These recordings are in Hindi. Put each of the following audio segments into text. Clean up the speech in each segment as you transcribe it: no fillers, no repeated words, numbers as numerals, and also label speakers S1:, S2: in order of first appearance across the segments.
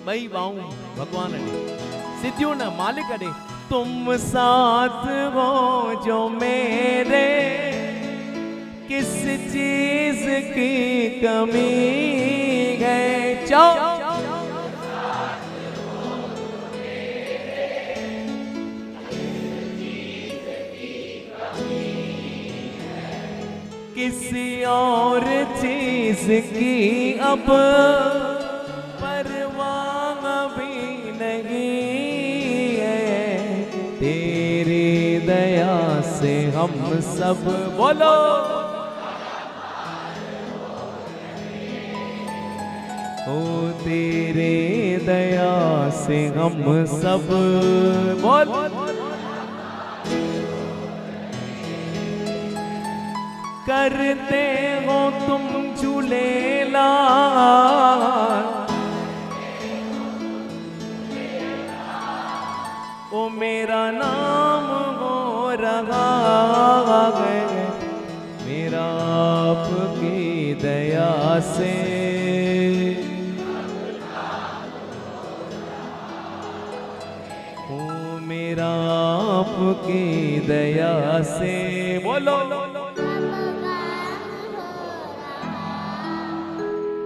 S1: मई बाऊं भगवान ने सिद्धियों न मालिक ने तुम साथ हो जो मेरे किस चीज की कमी है। चाओ किसी और चीज की अब परवाह भी नहीं है। तेरी दया से हम सब बोलो ओ तेरे दया से हम सब बोल करते हो तुम झूलेलाल ओ मेरा नाम हो रहा है मेरा आपकी दया से। ओ मेरा आपकी दया से बोलो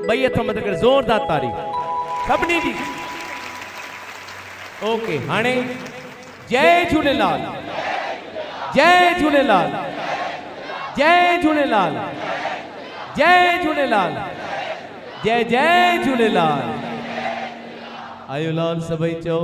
S1: भैया तो मत कर जोरदार तारीफ सबनी जी। ओके हाणे जय झूलेलाल जय झूलेलाल जय झूलेलाल जय झूलेलाल जय जय झूलेलाल। आयो लाल सभई चओ